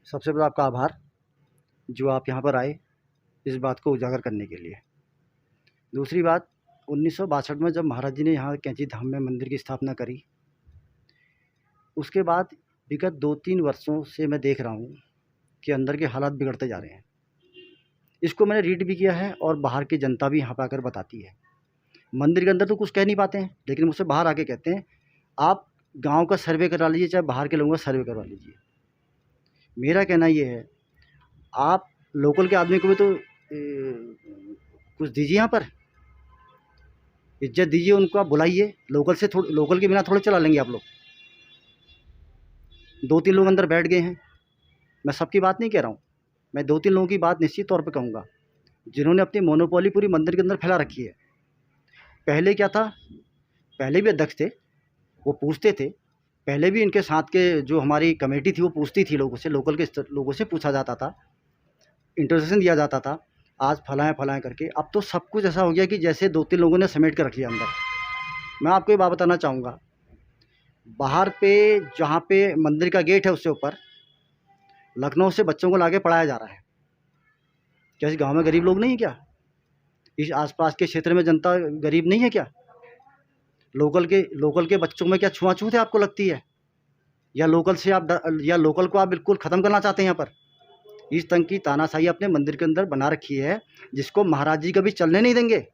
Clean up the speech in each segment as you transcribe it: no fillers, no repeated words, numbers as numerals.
सबसे बड़ा आपका आभार जो आप यहाँ पर आए इस बात को उजागर करने के लिए। दूसरी बात, 1962 में जब महाराज जी ने यहाँ कैंची धाम में मंदिर की स्थापना करी, उसके बाद विगत 2-3 वर्षों से मैं देख रहा हूँ कि अंदर के हालात बिगड़ते जा रहे हैं। इसको मैंने रीड भी किया है और बाहर की जनता भी यहाँ पर आकर बताती है। मंदिर के अंदर तो कुछ कह नहीं पाते हैं, लेकिन मुझसे बाहर आके कहते हैं आप गांव का सर्वे करा लीजिए, चाहे बाहर के लोगों का सर्वे करवा लीजिए। मेरा कहना ये है, आप लोकल के आदमी को भी तो कुछ दीजिए, यहाँ पर इज्जत दीजिए, उनको आप बुलाइए। लोकल के बिना थोड़े चला लेंगे आप लोग। 2-3 लोग अंदर बैठ गए हैं, मैं सबकी बात नहीं कह रहा हूँ, मैं 2-3 लोगों की बात निश्चित तौर पे कहूँगा जिन्होंने अपनी मोनोपोली पूरी मंदिर के अंदर फैला रखी है। पहले क्या था, पहले भी अध्यक्ष थे, वो पूछते थे। पहले भी इनके साथ के जो हमारी कमेटी थी वो पूछती थी लोगों से, लोकल के लोगों से पूछा जाता था, इंटरसेशन दिया जाता था, आज फलाएँ करके। अब तो सब कुछ ऐसा हो गया कि जैसे 2-3 लोगों ने समेट कर रख लिया अंदर। मैं आपको ये बात बताना चाहूँगा, बाहर पे जहाँ पे मंदिर का गेट है उससे ऊपर लखनऊ से बच्चों को लाके पढ़ाया जा रहा है। क्या इस गाँव में गरीब लोग नहीं है क्या? इस आसपास के क्षेत्र में जनता गरीब नहीं है क्या? लोकल के बच्चों में क्या छुआछूत है आपको लगती है? या लोकल को आप बिल्कुल ख़त्म करना चाहते हैं यहाँ पर? इस तंग की तानाशाही अपने मंदिर के अंदर बना रखी है, जिसको महाराज जी कभी चलने नहीं देंगे।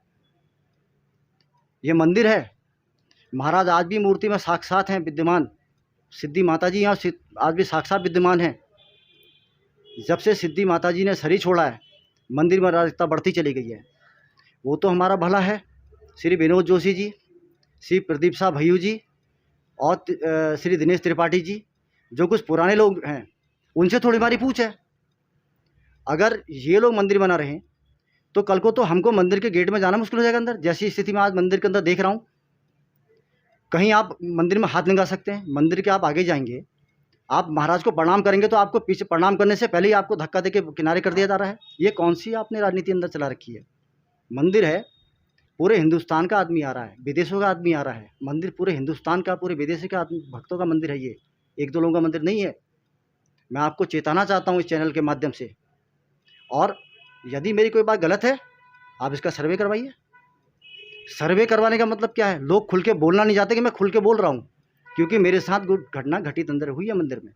ये मंदिर है, महाराज आज भी मूर्ति में साक्षात हैं विद्यमान। सिद्धि माता जी यहाँ आज भी साक्षात विद्यमान हैं। जब से सिद्धि माता जी ने शरीर छोड़ा है, मंदिर में अराजकता बढ़ती चली गई है। वो तो हमारा भला है, श्री विनोद जोशी जी, श्री प्रदीप शाह भैयू जी और श्री दिनेश त्रिपाठी जी, जो कुछ पुराने लोग हैं, उनसे थोड़ी हमारी पूछ है। अगर ये लोग मंदिर बना रहे हैं तो कल को तो हमको मंदिर के गेट में जाना मुश्किल हो जाएगा अंदर। जैसी स्थिति में आज मंदिर के अंदर देख रहा हूँ, कहीं आप मंदिर में हाथ लगा सकते हैं, मंदिर के आप आगे जाएंगे, आप महाराज को प्रणाम करेंगे तो आपको पीछे प्रणाम करने से पहले ही आपको धक्का देके किनारे कर दिया जा रहा है। ये कौन सी आपने राजनीति अंदर चला रखी है? मंदिर है, पूरे हिंदुस्तान का आदमी आ रहा है, विदेशों का आदमी आ रहा है। मंदिर पूरे हिंदुस्तान का, पूरे विदेशी का भक्तों का मंदिर है। ये 1-2 लोगों का मंदिर नहीं है। मैं आपको चेताना चाहता हूँ इस चैनल के माध्यम से, और यदि मेरी कोई बात गलत है आप इसका सर्वे करवाइए। सर्वे करवाने का मतलब क्या है? लोग खुल के बोलना नहीं चाहते कि मैं खुल के बोल रहा हूँ, क्योंकि मेरे साथ घटना घटित अंदर हुई है मंदिर में।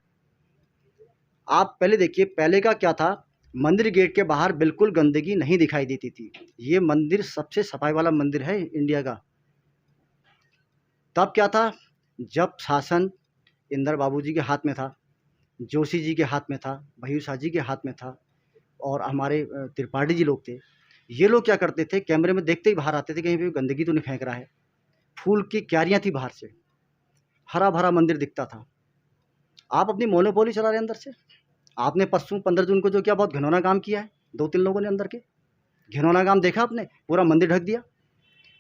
आप पहले देखिए, पहले का क्या था, मंदिर गेट के बाहर बिल्कुल गंदगी नहीं दिखाई देती थी। ये मंदिर सबसे सफाई वाला मंदिर है इंडिया का। तब क्या था, जब शासन इंदर बाबू जी के हाथ में था, जोशी जी के हाथ में था, भैयू शाह जी के हाथ में था, और हमारे त्रिपाठी जी लोग थे। ये लोग क्या करते थे, कैमरे में देखते ही बाहर आते थे, कहीं पे गंदगी तो नहीं फेंक रहा है। फूल की क्यारियाँ थी बाहर से, हरा भरा मंदिर दिखता था। आप अपनी मोनोपोली चला रहे अंदर से। आपने परसों 15 जून को जो किया, बहुत घिनौना काम किया है 2-3 लोगों ने अंदर के। घिनौना काम देखा आपने? पूरा मंदिर ढक दिया,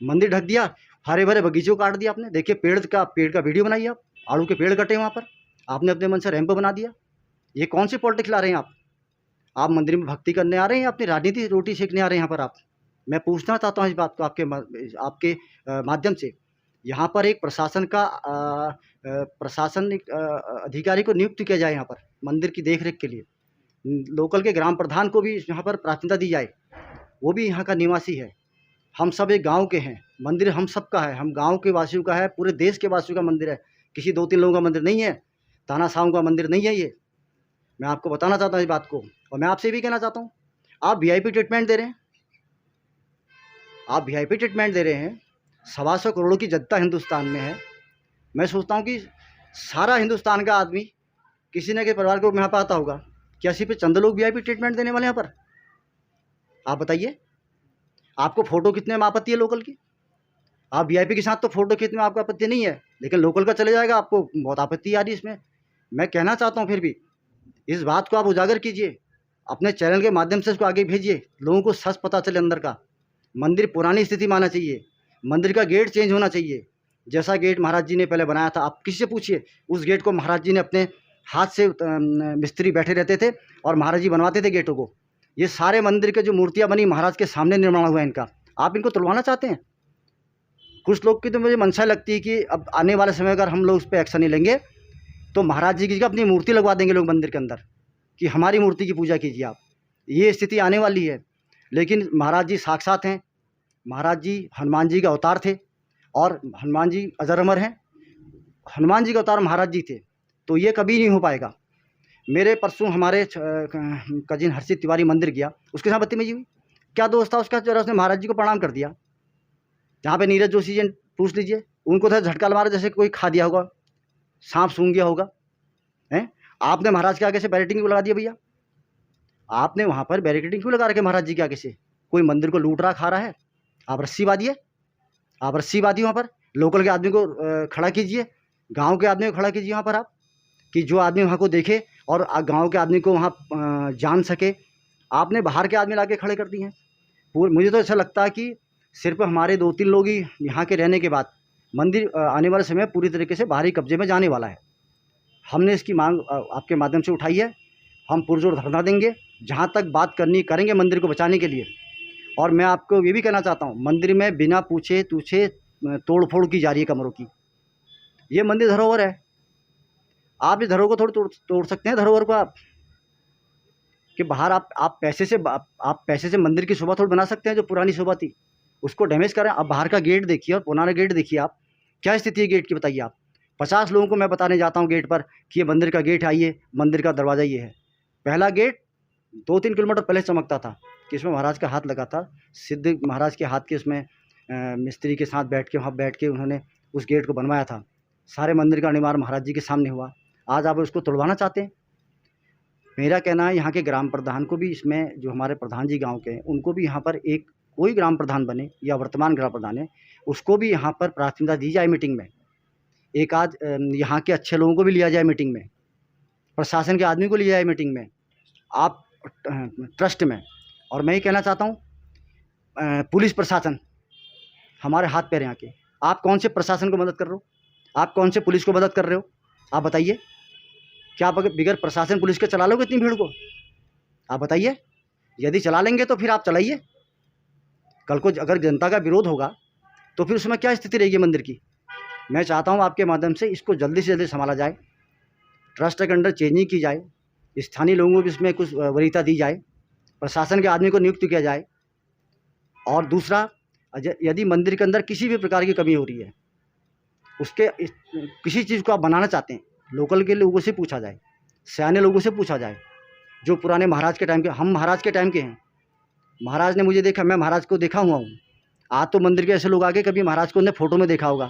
मंदिर ढक दिया, हरे भरे बगीचों काट दिया आपने। देखिए पेड़ का वीडियो बनाइए आप, आड़ू के पेड़ कटे वहाँ पर, आपने अपने मन से रैंप बना दिया। ये कौन सी पॉलिटिक्स ला रहे हैं आप मंदिर में भक्ति करने आ रहे हैं या अपनी राजनीति रोटी सेकने आ रहे हैं यहाँ पर आप? मैं पूछना चाहता हूँ इस बात को आपके माध्यम से। यहाँ पर एक प्रशासनिक अधिकारी को नियुक्त किया जाए यहाँ पर मंदिर की देखरेख के लिए। लोकल के ग्राम प्रधान को भी यहाँ पर प्राथमिकता दी जाए, वो भी यहाँ का निवासी है। हम सब एक गांव के हैं, मंदिर हम सब का है, हम गांव के वासियों का है, पूरे देश के वासियों का मंदिर है, किसी 2-3 लोगों का मंदिर नहीं है, तानाशाहों का मंदिर नहीं है ये। मैं आपको बताना चाहता हूँ इस बात को, और मैं आपसे भी कहना चाहता हूँ, आप वीआईपी ट्रीटमेंट दे रहे हैं, आप वीआईपी ट्रीटमेंट दे रहे हैं। 125 करोड़ की जनता हिंदुस्तान में है। मैं सोचता हूँ कि सारा हिंदुस्तान का आदमी किसी न किसी परिवार को यहाँ पर आता होगा, क्या सिर्फ चंद लोग वीआईपी ट्रीटमेंट देने वाले यहाँ पर? आप बताइए, आपको फ़ोटो खींचने में आपत्ति है लोकल की? आप वीआईपी के साथ तो फ़ोटो खींचने में आपको आपत्ति नहीं है, लेकिन लोकल का चले जाएगा, आपको बहुत आपत्ति आ रही है इसमें। मैं कहना चाहता हूँ फिर भी इस बात को आप उजागर कीजिए, अपने चैनल के माध्यम से इसको आगे भेजिए, लोगों को सच पता चले अंदर का। मंदिर पुरानी स्थिति में आना चाहिए, मंदिर का गेट चेंज होना चाहिए। जैसा गेट महाराज जी ने पहले बनाया था, आप किसी से पूछिए, उस गेट को महाराज जी ने अपने हाथ से, मिस्त्री बैठे रहते थे और महाराज जी बनवाते थे गेटों को। ये सारे मंदिर के जो मूर्तियाँ बनी महाराज के सामने निर्माण हुआ है इनका, आप इनको तुड़वाना चाहते हैं? कुछ लोग की तो मुझे मंशा लगती है कि अब आने वाले समय अगर हम लोग उस पर एक्शन नहीं लेंगे तो महाराज जी की जगह अपनी मूर्ति लगवा देंगे लोग मंदिर के अंदर। कि हमारी मूर्ति की पूजा कीजिए आप। ये स्थिति आने वाली है। लेकिन महाराज जी साक्षात हैं, महाराज जी हनुमान जी के अवतार थे और हनुमान जी अजर अमर हैं। हनुमान जी के अवतार महाराज जी थे, तो ये कभी नहीं हो पाएगा। मेरे परसों हमारे कजिन हर्षित तिवारी मंदिर गया, उसके साथ बदतमीजी हुई। क्या दोस्त था उसका, जरा उसने महाराज जी को प्रणाम कर दिया। जहाँ पे नीरज जोशी जी पूछ लीजिए, उनको था झटका मारा जैसे कोई खा दिया होगा, सांप सूंघ गया होगा। हैं, आपने महाराज के आगे से बैरिकेडिंग क्यों लगा दिया भैया? आपने वहाँ पर बैरिकेडिंग क्यों लगा रखे महाराज जी के आगे से? कोई मंदिर को लूट रहा खा रहा है, आप रस्सी बांधिए, आप रस्सी बांधिए वहाँ पर। लोकल के आदमी को खड़ा कीजिए, गाँव के आदमी को खड़ा कीजिए वहाँ पर आप, कि जो आदमी वहाँ को देखे और गाँव के आदमी को वहाँ जान सके। आपने बाहर के आदमी लाके खड़े कर दिए हैं। मुझे तो ऐसा लगता है कि सिर्फ हमारे 2-3 लोग ही यहाँ के रहने के बाद मंदिर आने वाले समय पूरी तरीके से बाहरी कब्जे में जाने वाला है। हमने इसकी मांग आपके माध्यम से उठाई है। हम पुरजोर धरना देंगे, जहाँ तक बात करनी करेंगे मंदिर को बचाने के लिए। और मैं आपको ये भी कहना चाहता हूँ, मंदिर में बिना पूछे तूछे तोड़ फोड़ की जा रही है कमरों की। ये मंदिर धरोहर है, आप इस धरोहर को थोड़ी तोड़ सकते हैं धरोहर को आप, कि बाहर आप पैसे से मंदिर की शोभा थोड़ी बना सकते हैं। जो पुरानी शोभा थी उसको डैमेज करें। अब बाहर का गेट देखिए और पुराना गेट देखिए आप, क्या स्थिति है गेट की बताइए आप। 50 लोगों को मैं बताने जाता हूँ गेट पर कि ये मंदिर का गेट है, ये मंदिर का दरवाज़ा ये है। पहला गेट 2-3 किलोमीटर पहले चमकता था कि इसमें महाराज का हाथ लगा था, सिद्ध महाराज के हाथ के उसमें मिस्त्री के साथ वहाँ बैठ के उन्होंने उस गेट को बनवाया था। सारे मंदिर का निर्माण महाराज जी के सामने हुआ। आज आप उसको तोड़वाना चाहते हैं। मेरा कहना है यहाँ के ग्राम प्रधान को भी, इसमें जो हमारे प्रधान जी गांव के हैं उनको भी यहाँ पर एक कोई ग्राम प्रधान बने या वर्तमान ग्राम प्रधान है उसको भी यहाँ पर प्राथमिकता दी जाए मीटिंग में। एक आध यहाँ के अच्छे लोगों को भी लिया जाए मीटिंग में, प्रशासन के आदमी को लिया जाए मीटिंग में, आप ट्रस्ट में। और मैं ये कहना चाहता हूँ पुलिस प्रशासन हमारे हाथ पैर यहाँ के, आप कौन से प्रशासन को मदद कर रहे हो, आप कौन से पुलिस को मदद कर रहे हो, आप बताइए। क्या आप बगैर प्रशासन पुलिस के चला लोगे इतनी भीड़ को? आप बताइए। यदि चला लेंगे तो फिर आप चलाइए। कल को अगर जनता का विरोध होगा तो फिर उसमें क्या स्थिति रहेगी मंदिर की? मैं चाहता हूं आपके माध्यम से इसको जल्दी से जल्दी संभाला जाए, ट्रस्ट के अंडर चेंजिंग की जाए, स्थानीय लोगों को भी इसमें कुछ वरीयता दी जाए, प्रशासन के आदमी को नियुक्त किया जाए। और दूसरा, यदि मंदिर के अंदर किसी भी प्रकार की कमी हो रही है, उसके किसी चीज़ को आप बनाना चाहते हैं, लोकल के लोगों से पूछा जाए, सयाने लोगों से पूछा जाए, जो पुराने महाराज के टाइम के, हम महाराज के टाइम के हैं। महाराज ने मुझे देखा, मैं महाराज को देखा हुआ हूँ। आज तो मंदिर के ऐसे लोग आगे, कभी महाराज को उन्होंने फ़ोटो में देखा होगा,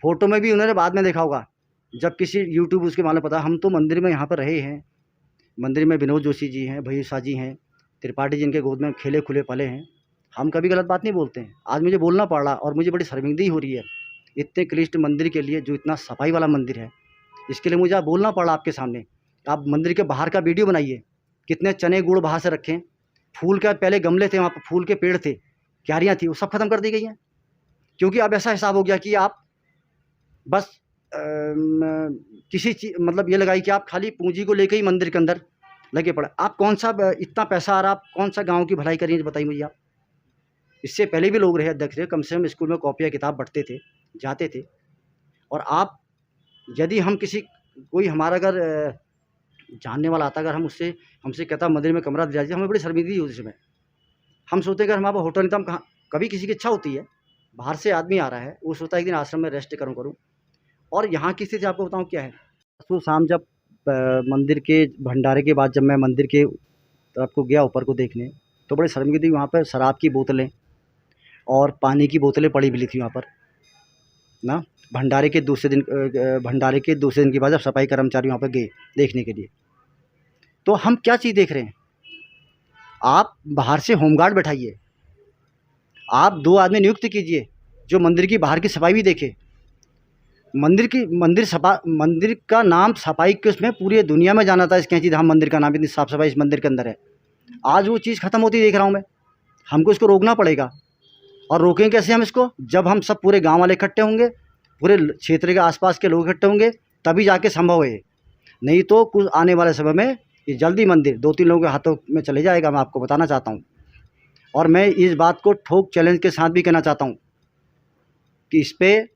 फ़ोटो में भी उन्होंने बाद में देखा होगा, जब किसी यूट्यूब उसके मालूम पता। हम तो मंदिर में यहाँ पर रहे हैं, मंदिर में विनोद जोशी जी हैं, भैया शाह जी हैं, त्रिपाठी जी इनके गोद में खेले खुले पले हैं। हम कभी गलत बात नहीं बोलते हैं। आज मुझे बोलना पड़ रहा और मुझे बड़ी शर्मिंदगी हो रही है इतने क्लिष्ट मंदिर के लिए, जो इतना सफाई वाला मंदिर है, इसके लिए मुझे बोलना पड़ा आपके सामने। आप मंदिर के बाहर का वीडियो बनाइए, कितने चने गुड़ बाहर से रखें, फूल का पहले गमले थे वहाँ पर, फूल के पेड़ थे, क्यारियाँ थी, वो सब खत्म कर दी गई हैं। क्योंकि अब ऐसा हिसाब हो गया कि आप बस किसी चीज मतलब ये लगाई कि आप खाली पूंजी को लेकर ही मंदिर के अंदर लगे पड़े। आप कौन सा इतना पैसा आ रहा, आप कौन सा गाँव की भलाई करिए बताइए मुझे आप। इससे पहले भी लोग रहे अध्यक्ष रहे, कम से कम स्कूल में कॉपियाँ किताब बढ़ते थे, जाते थे। और आप, यदि हम कोई हमारा अगर जानने वाला आता, अगर हमसे कहता मंदिर में कमरा दिला दीजिए, हमें बड़ी शर्मिंदगी होती है। हम सोचते अगर हमारा होटल नहीं तो हम कहाँ, कभी किसी की इच्छा होती है, बाहर से आदमी आ रहा है, वो सोचता है एक दिन आश्रम में रेस्ट करूँ। और यहाँ की स्थिति आपको बताऊँ क्या है। तो शाम जब मंदिर के भंडारे के बाद जब मैं मंदिर के तरफ को गया ऊपर को देखने, तो बड़ी शर्मिंदगी थी। वहाँ पर शराब की बोतलें और पानी की बोतलें पड़ी मिली थी वहाँ पर ना। भंडारे के दूसरे दिन के बाद जब सफाई कर्मचारी वहाँ पर गए देखने के लिए, तो हम क्या चीज़ देख रहे हैं। आप बाहर से होमगार्ड बैठाइए, आप 2 आदमी नियुक्त कीजिए जो मंदिर की बाहर की सफाई भी देखे। मंदिर का नाम सफाई के उसमें पूरी दुनिया में जाना था, इस कैंची धाम मंदिर का नाम, इतनी साफ़ सफाई इस मंदिर के अंदर है। आज वो चीज़ ख़त्म होती देख रहा हूँ मैं। हमको इसको रोकना पड़ेगा। और रोकें कैसे हम इसको? जब हम सब पूरे गांव वाले इकट्ठे होंगे, पूरे क्षेत्र के आसपास के लोग इकट्ठे होंगे, तभी जाके संभव है। नहीं तो कुछ आने वाले समय में ये जल्दी मंदिर 2-3 लोगों के हाथों में चले जाएगा, मैं आपको बताना चाहता हूँ। और मैं इस बात को ठोक चैलेंज के साथ भी कहना चाहता हूँ कि इस पर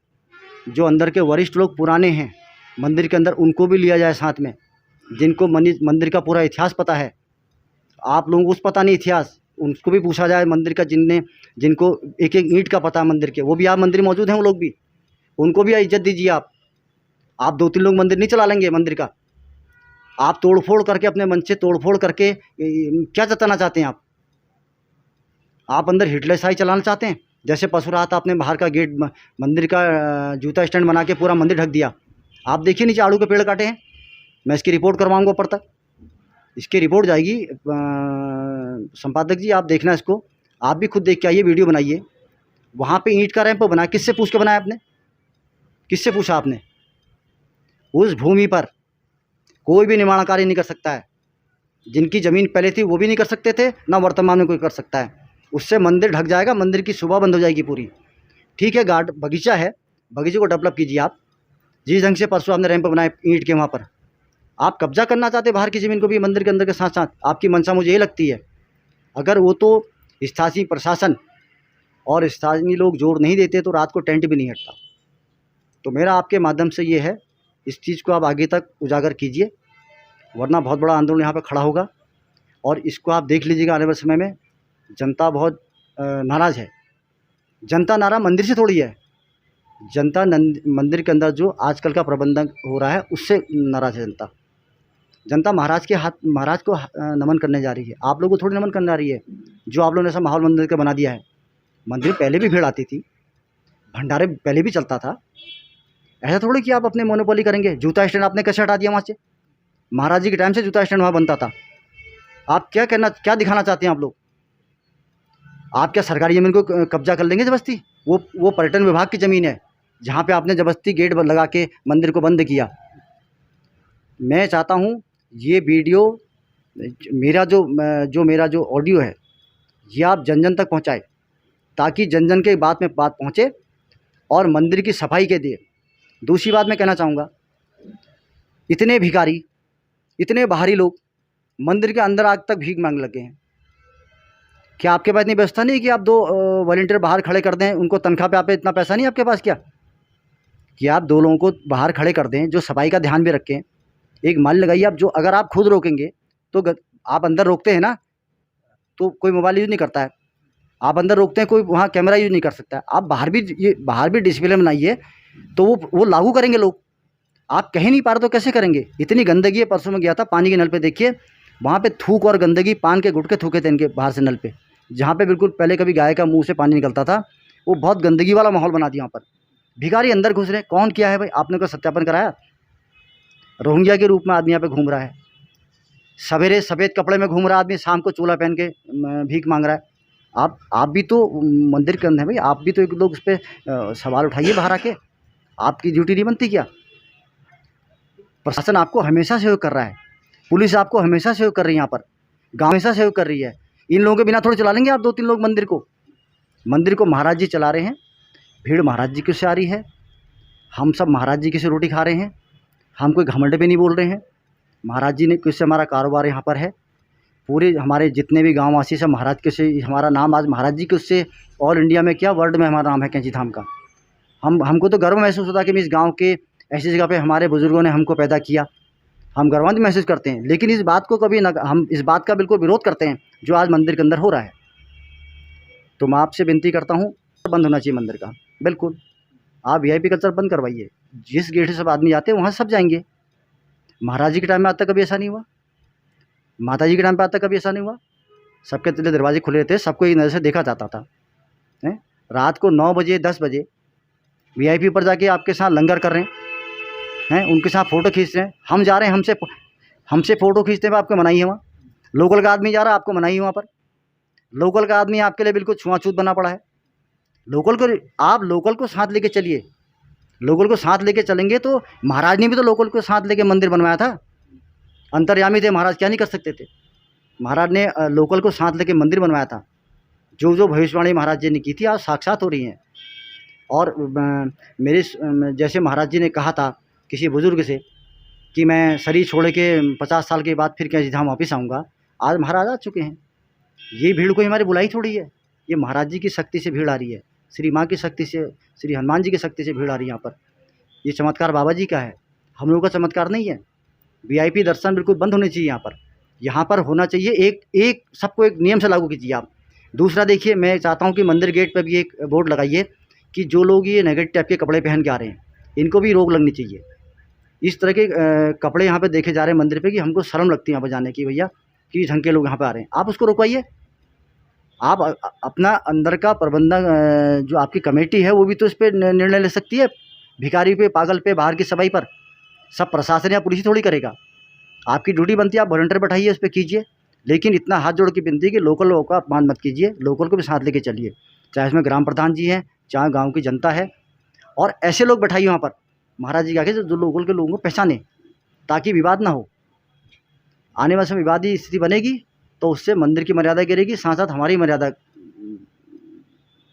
जो अंदर के वरिष्ठ लोग पुराने हैं मंदिर के अंदर, उनको भी लिया जाए साथ में, जिनको मंदिर का पूरा इतिहास पता है, आप लोगों को उस पता नहीं इतिहास, उनको भी पूछा जाए मंदिर का, जिनको एक एक ईंट का पता है मंदिर के, वो भी आप मंदिर में मौजूद हैं, वो लोग भी, उनको भी इज्जत दीजिए आप 2-3 लोग मंदिर नहीं चला लेंगे मंदिर का। आप तोड़-फोड़ करके, अपने मन से तोड़-फोड़ करके क्या जताना चाहते हैं आप अंदर हिटलरशाही चलाना चाहते हैं? जैसे परसुराम आपने बाहर का गेट, मंदिर का जूता स्टैंड बना के पूरा मंदिर ढक दिया। आप देखिए नीचे आड़ू के पेड़ काटे हैं, मैं इसकी रिपोर्ट करवाऊंगा ऊपर तक, इसकी रिपोर्ट जाएगी। संपादक जी आप देखना इसको, आप भी खुद देख के आइए, वीडियो बनाइए। वहाँ पे ईंट का रैंप बनाया, किससे पूछ के बनाया आपने? किससे पूछा आपने? उस भूमि पर कोई भी निर्माण कार्य नहीं कर सकता है। जिनकी ज़मीन पहले थी वो भी नहीं कर सकते थे, ना वर्तमान में कोई कर सकता है। उससे मंदिर ढक जाएगा, मंदिर की शोभा बंद हो जाएगी पूरी। ठीक है, बगीचा है, बगीचे को डेवलप कीजिए आप। जिस ढंग से परसों आपने रैंप बनाए ईंट के, वहाँ पर आप कब्जा करना चाहते बाहर की ज़मीन को भी मंदिर के अंदर के साथ साथ। आपकी मंशा मुझे ये लगती है, अगर वो तो स्थानीय प्रशासन और स्थानीय लोग जोर नहीं देते तो रात को टेंट भी नहीं हटता। तो मेरा आपके माध्यम से ये है, इस चीज़ को आप आगे तक उजागर कीजिए, वरना बहुत बड़ा आंदोलन यहाँ पर खड़ा होगा। और इसको आप देख लीजिएगा, आने वाले समय में जनता बहुत नाराज़ है। जनता नाराज़ मंदिर से थोड़ी है, जनता मंदिर के अंदर जो आजकल का प्रबंधन हो रहा है उससे नाराज़ है जनता। जनता महाराज को नमन करने जा रही है, आप लोगों को थोड़ी नमन करने जा रही है। जो आप लोगों ने ऐसा माहौल मंदिर का बना दिया है, मंदिर पहले भी भीड़ आती थी, भंडारे पहले भी चलता था, ऐसा थोड़ी कि आप अपने मोनोपोली करेंगे। जूता स्टैंड आपने कैसे हटा दिया वहाँ से? महाराज जी के टाइम से जूता स्टैंड वहाँ बनता था। आप क्या दिखाना चाहते हैं आप लोग? आप क्या सरकारी ज़मीन को कब्जा कर लेंगे ज़बरदस्ती? वो पर्यटन विभाग की ज़मीन है, जहाँ पे आपने ज़बरदस्ती गेट लगा के मंदिर को बंद किया। मैं चाहता हूँ ये वीडियो, मेरा जो ऑडियो है, ये आप जन जन तक पहुँचाएँ, ताकि जन जन के बात पहुँचे और मंदिर की सफाई के लिए। दूसरी बात मैं कहना चाहूँगा, इतने भिखारी, इतने बाहरी लोग मंदिर के अंदर आज तक भीख मांगने लगे हैं। क्या आपके पास इतनी व्यवस्था नहीं कि आप 2 वॉलंटियर बाहर खड़े कर दें, उनको तनख्वाह पे? आप इतना पैसा नहीं आपके पास क्या कि आप 2 लोगों को बाहर खड़े कर दें जो सफाई का ध्यान भी रखें? एक माली लगाइए आप, जो अगर आप खुद रोकेंगे तो आप अंदर रोकते हैं ना, तो कोई मोबाइल यूज़ नहीं करता है, आप अंदर रोकते हैं, कोई वहाँ कैमरा यूज़ नहीं कर सकता है। आप बाहर भी डिसिप्लिन बनाइए, तो वो लागू करेंगे लोग। आप कह नहीं पा रहे तो कैसे करेंगे? इतनी गंदगी है। परसों में गया था, पानी के नल पे देखिए, वहाँ पे थूक और गंदगी, पान के गुटके थूके थे इनके बाहर से नल पे, जहाँ पे बिल्कुल पहले कभी गाय का मुंह से पानी निकलता था। वो बहुत गंदगी वाला माहौल बना दिया। यहाँ पर भिखारी अंदर घुस रहे हैं। कौन किया है भाई? आपने कोई सत्यापन कराया? रोहिंग्या के रूप में आदमी यहाँ पे घूम रहा है, सवेरे सफ़ेद कपड़े में घूम रहा है आदमी, शाम को चोला पहन के भीख मांग रहा है। आप भी तो मंदिर के अंदर है भाई, आप भी तो एक लोग उस पर सवाल उठाइए बाहर आके। आपकी ड्यूटी नहीं बनती क्या? प्रशासन आपको हमेशा सहयोग कर रहा है, पुलिस आपको हमेशा सहयोग कर रही है, यहाँ पर गाँव हमेशा सहयोग कर रही है। इन लोगों के बिना थोड़ी चला लेंगे आप 2-3 लोग मंदिर को महाराज जी चला रहे हैं, भीड़ महाराज जी की से आ रही है, हम सब महाराज जी की से रोटी खा रहे हैं, हम कोई घमंड पे नहीं बोल रहे हैं। महाराज जी ने किससे हमारा कारोबार यहाँ पर है, पूरे हमारे जितने भी गाँव वासी सब महाराज के से, हमारा नाम आज महाराज जी के उससे ऑल इंडिया में क्या वर्ल्ड में हमारा नाम है कैंची धाम का। हमको तो गर्व महसूस होता है कि इस गाँव के ऐसी जगह पे हमारे बुज़ुर्गों ने हमको पैदा किया, हम गर्वान्वित महसूस करते हैं। लेकिन इस बात को कभी हम इस बात का बिल्कुल विरोध करते हैं जो आज मंदिर के अंदर हो रहा है। तो मैं आपसे विनती करता हूँ, बंद होना चाहिए मंदिर का, बिल्कुल। आप VIP कल्चर बंद करवाइए, जिस गेट से सब आदमी जाते हैं वहाँ सब जाएंगे। महाराज जी के टाइम में आज तक कभी ऐसा नहीं हुआ, माता जी के टाइम पर आज तक कभी ऐसा नहीं हुआ। सबके दरवाजे खुले रहते, सबको एक नज़र से देखा जाता था। रात को 9 बजे 10 बजे VIP पर जाके आपके साथ लंगर कर रहे हैं, उनके साथ फ़ोटो खींच रहे हैं। हम जा रहे हैं, हमसे फ़ोटो खींचते हुए आपको मनाही है वहाँ। लोकल का आदमी जा रहा है, आपको मनाही है वहाँ पर। लोकल का आदमी आपके लिए बिल्कुल छुआछूत बना पड़ा है। आप लोकल को साथ लेके चलिए, लोकल को साथ लेके चलेंगे तो महाराज ने भी तो लोकल को साथ लेके मंदिर बनवाया था। अंतर्यामी थे महाराज, क्या नहीं कर सकते थे? महाराज ने लोकल को साथ लेके मंदिर बनवाया था। जो भविष्यवाणी महाराज जी ने की थी आज साक्षात हो रही हैं। और मेरे जैसे महाराज जी ने कहा था किसी बुज़ुर्ग से कि मैं शरीर छोड़ के 50 साल के बाद फिर कैंची धाम वापस आऊँगा, आज महाराज आ चुके हैं। ये भीड़ कोई हमारी बुलाई थोड़ी है, ये महाराज जी की शक्ति से भीड़ आ रही है, श्री माँ की शक्ति से, श्री हनुमान जी की शक्ति से भीड़ आ रही है यहाँ पर। ये चमत्कार बाबा जी का है, हम लोगों का चमत्कार नहीं है। वीआईपी दर्शन बिल्कुल बंद होने चाहिए यहाँ पर। यहाँ पर होना चाहिए एक सबको एक नियम से लागू कीजिए आप। दूसरा देखिए, मैं चाहता हूँ कि मंदिर गेट पर भी एक बोर्ड लगाइए कि जो लोग ये नेगेटिव टाइप के कपड़े पहन के आ रहे हैं, इनको भी रोक लगनी चाहिए। इस तरह के कपड़े यहाँ पे देखे जा रहे हैं मंदिर पे कि हमको शर्म लगती है यहाँ पर जाने की, भैया कि ढंग के लोग यहाँ पे आ रहे हैं, आप उसको रुकवाइए। आप अपना अंदर का प्रबंधन जो आपकी कमेटी है वो भी तो इस पे निर्णय ले सकती है। भिखारी पे, पागल पे, बाहर की सफाई पर सब प्रशासन या पुलिस ही थोड़ी करेगा। आपकी ड्यूटी बनती है, आप वॉलंटियर बैठाइए, उस पर कीजिए। लेकिन इतना हाथ जोड़ के विनती है कि लोकल लोगों का अपमान मत कीजिए, लोकल को भी साथ लेके चलिए, चाहे उसमें ग्राम प्रधान जी हैं, चाहे गाँव की जनता है। और ऐसे लोग बैठाइए वहाँ पर महाराज जी के आगे जो लोकल के लोगों को पहचाने, ताकि विवाद ना हो। आने वाले समय विवादी स्थिति बनेगी तो उससे मंदिर की मर्यादा गिरेगी, साथ साथ हमारी मर्यादा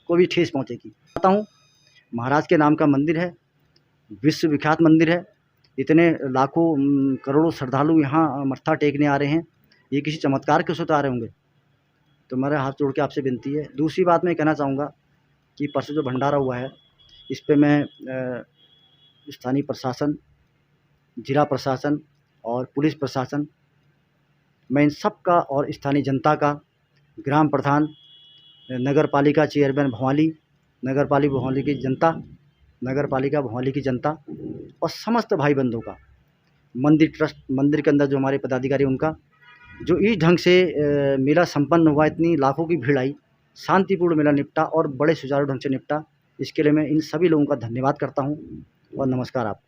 को भी ठेस पहुँचेगी। कहता हूँ, महाराज के नाम का मंदिर है, विश्व विख्यात मंदिर है, इतने लाखों करोड़ों श्रद्धालु यहाँ मत्था टेकने आ रहे हैं, ये किसी चमत्कार के से आ रहे होंगे। तो मेरा हाथ जोड़ के आपसे विनती है। दूसरी बात मैं कहना चाहूँगा कि परसों जो भंडारा हुआ है, इस पे मैं स्थानीय प्रशासन, जिला प्रशासन और पुलिस प्रशासन, मैं इन सब का और स्थानीय जनता का, ग्राम प्रधान, नगर पालिका चेयरमैन भवाली, नगर पालिका भवाली की जनता, नगर पालिका भवाली की जनता और समस्त भाई बंधुओं का, मंदिर ट्रस्ट, मंदिर के अंदर जो हमारे पदाधिकारी उनका, जो इस ढंग से मेला संपन्न हुआ, इतनी लाखों की भीड़ आई, शांतिपूर्ण मेला निपटा और बड़े सुचारू ढंग से निपटा, इसके लिए मैं इन सभी लोगों का धन्यवाद करता हूँ और नमस्कार आप।